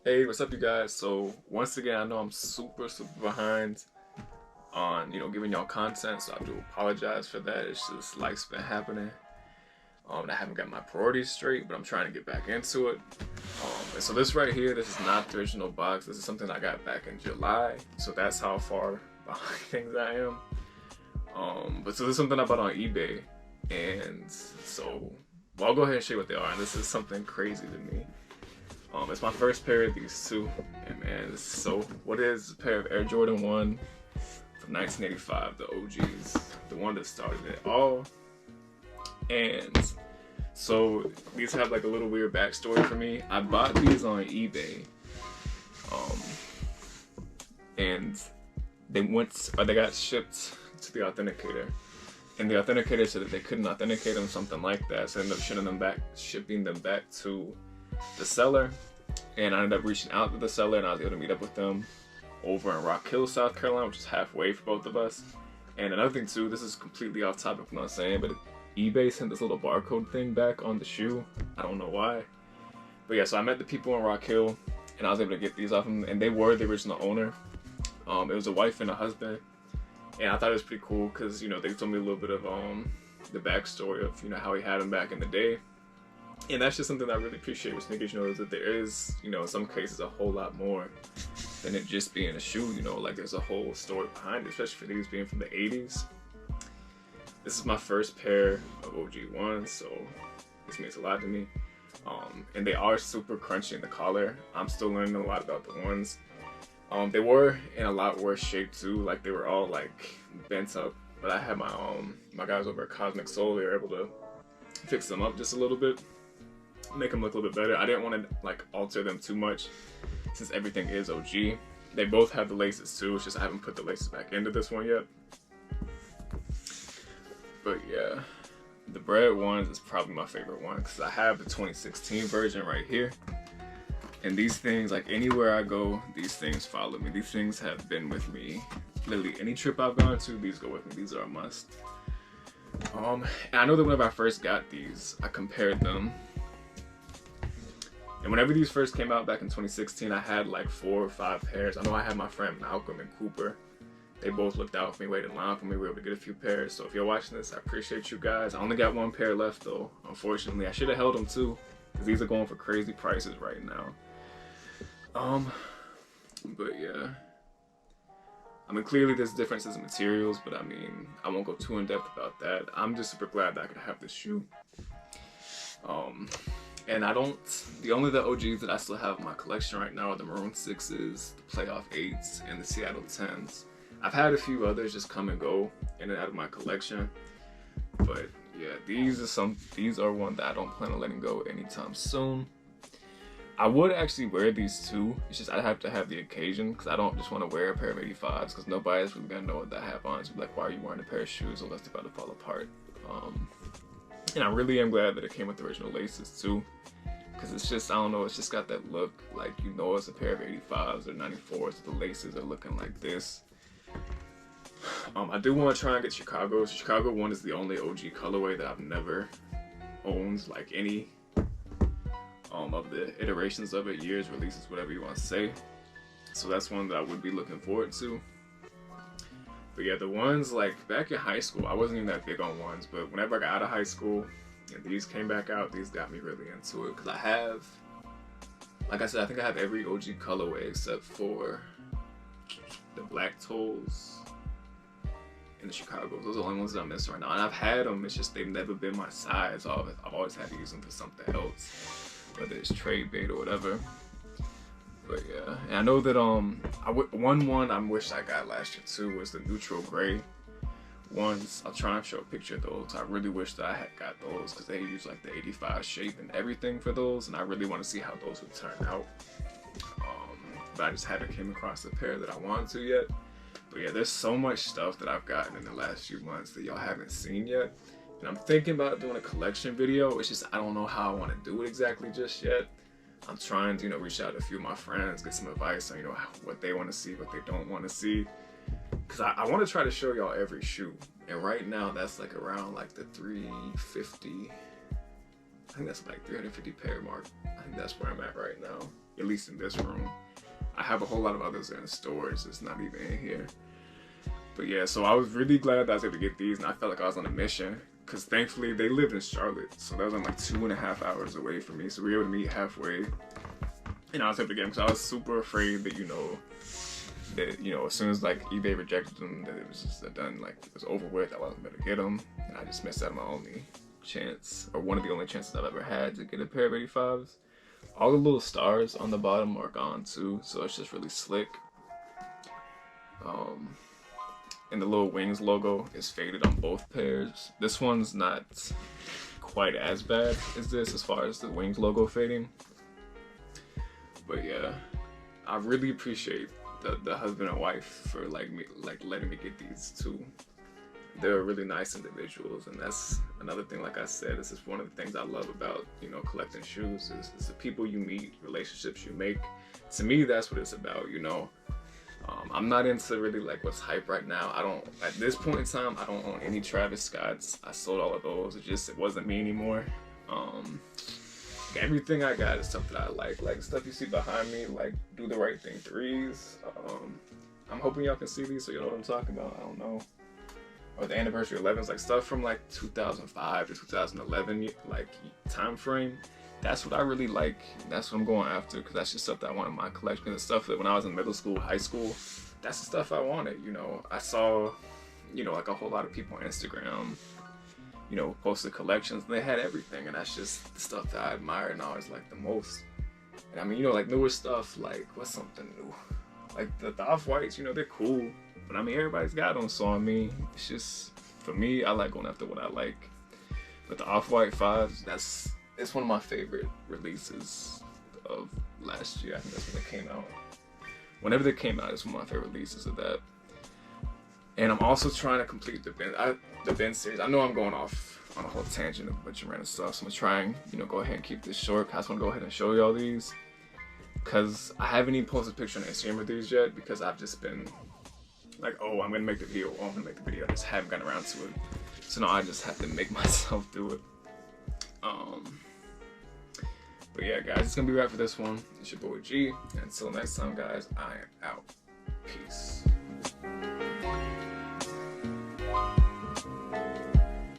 Hey, what's up, you guys? So once again, I know I'm super behind on giving y'all content, so I do apologize for that. It's just life's been happening. I haven't got my priorities straight, but I'm trying to get back into it. And so this right here, this is not the original box. This is something I got back in July, so that's how far behind things I am. But so this is something I bought on eBay, and so I'll go ahead and show you what they are. And this is something crazy to me. It's my first pair of these two, and man, what is a pair of Air Jordan 1 from 1985, the OGs, the one that started it all. And so these have like a little weird backstory for me. I bought these on eBay, and they got shipped to the authenticator, and the authenticator said that they couldn't authenticate them, something like that, so I ended up shipping them back to the seller. And I ended up reaching out to the seller, and I was able to meet up with them over in Rock Hill, South Carolina, which is halfway for both of us. And another thing too, this is completely off topic, I'm not saying, but eBay sent this little barcode thing back on the shoe. I don't know why. But yeah, so I met the people in Rock Hill, and I was able to get these off them, and they were the original owner. It was a wife and a husband. And I thought it was pretty cool because, they told me a little bit of the backstory of, how he had them back in the day. And that's just something I really appreciate with sneakers, is that there is, in some cases, a whole lot more than it just being a shoe, like there's a whole story behind it, especially for these being from the 80s. This is my first pair of OG ones, so this means a lot to me. And they are super crunchy in the collar. I'm still learning a lot about the ones. They were in a lot worse shape too, like they were all like bent up, but I had my guys over at Cosmic Soul. They were able to fix them up just a little bit, make them look a little bit better. I didn't want to like alter them too much since everything is OG. They both have the laces too, it's just I haven't put the laces back into this one yet. But yeah, the Bred ones is probably my favorite one because I have the 2016 version right here. And these things, like anywhere I go, these things follow me. These things have been with me. Literally any trip I've gone to, these go with me. These are a must. And I know that whenever I first got these, I compared them. And whenever these first came out back in 2016, I had like 4 or 5 pairs. I know I had my friend Malcolm and Cooper. They both looked out for me, waited in line for me. We were able to get a few pairs. So if you're watching this, I appreciate you guys. I only got 1 pair left though, unfortunately. I should have held them too, because these are going for crazy prices right now. But yeah. I mean, clearly there's differences in materials, but I mean, I won't go too in depth about that. I'm just super glad that I could have this shoe. And the OGs that I still have in my collection right now are the Maroon 6s, the Playoff 8s, and the Seattle 10s. I've had a few others just come and go in and out of my collection. But yeah, these are one that I don't plan on letting go anytime soon. I would actually wear these too. It's just I have to have the occasion because I don't just want to wear a pair of 85s because nobody's really gonna know what I have on. So be like, why are you wearing a pair of shoes unless they're about to fall apart? And I really am glad that it came with the original laces too, because it's just, I don't know, it's just got that look like it's a pair of 85s or 94s. So the laces are looking like this. I do want to try and get Chicago. Chicago 1 is the only OG colorway that I've never owned, like any of the iterations of it, years, releases, whatever you want to say. So that's one that I would be looking forward to. But yeah, the ones like back in high school, I wasn't even that big on ones, but whenever I got out of high school and these came back out, these got me really into it because I have, like I said, I think I have every OG colorway except for the black toes and the Chicago's. Those are the only ones that I'm missing right now. And I've had them, it's just they've never been my size. I've always had to use them for something else, whether it's trade bait or whatever. But yeah, and I know that one I wish I got last year too was the neutral gray ones. I'll try and show a picture of those. I really wish that I had got those because they use like the 85 shape and everything for those, and I really want to see how those would turn out. But I just haven't came across a pair that I wanted to yet. But yeah, there's so much stuff that I've gotten in the last few months that y'all haven't seen yet. And I'm thinking about doing a collection video. It's just I don't know how I want to do it exactly just yet. I'm trying to, reach out to a few of my friends, get some advice on, what they want to see, what they don't want to see. Because I want to try to show y'all every shoe. And right now, that's like around like the 350. I think that's like 350 pair mark. I think that's where I'm at right now. at least in this room. I have a whole lot of others in stores. It's not even in here. But yeah, so I was really glad that I was able to get these, and I felt like I was on a mission. Because thankfully, they lived in Charlotte, so that was like 2.5 hours away from me. So we were able to meet halfway. And I was able to get them, because I was super afraid that, as soon as like eBay rejected them, that it was just done, like it was over with. I wasn't going to get them. And I just missed out on my only chance, or one of the only chances I've ever had to get a pair of 85s. All the little stars on the bottom are gone too, so it's just really slick. And the little wings logo is faded on both pairs. This one's not quite as bad as this as far as the wings logo fading. But yeah, I really appreciate the husband and wife for letting me get these too. They're really nice individuals, and that's another thing. Like I said, this is one of the things I love about collecting shoes. Is the people you meet, relationships you make. To me, that's what it's about. I'm not into really like what's hype right now. At this point in time, I don't own any Travis Scotts. I sold all of those. It wasn't me anymore. Everything I got is stuff that I like stuff you see behind me, like Do the Right Thing 3s. I'm hoping y'all can see these so you know what I'm talking about. I don't know. Or the anniversary 11s, like stuff from like 2005 to 2011, like time frame. That's what I really like. That's what I'm going after, because that's just stuff that I want in my collection. The stuff that when I was in middle school, high school, that's the stuff I wanted. I saw, like a whole lot of people on Instagram, posted collections, and they had everything, and that's just the stuff that I admire and always like the most. And I mean, like newer stuff, like what's something new? Like the Off-Whites, they're cool, but I mean everybody's got them, so I mean it's just, for me, I like going after what I like. But the Off-White 5s, it's one of my favorite releases of last year. I think that's when they came out. Whenever they came out, it's one of my favorite releases of that. And I'm also trying to complete the Ben series. I know I'm going off on a whole tangent of a bunch of random stuff, so I'm gonna try and go ahead and keep this short. I just want to go ahead and show y'all these, because I haven't even posted a picture on Instagram of these yet, because I've just been like, oh, I'm gonna make the video. Oh, I'm gonna make the video. I just haven't gotten around to it. So now I just have to make myself do it. But yeah, guys, it's gonna be right for this one. It's your boy G. And until next time, guys, I am out. Peace.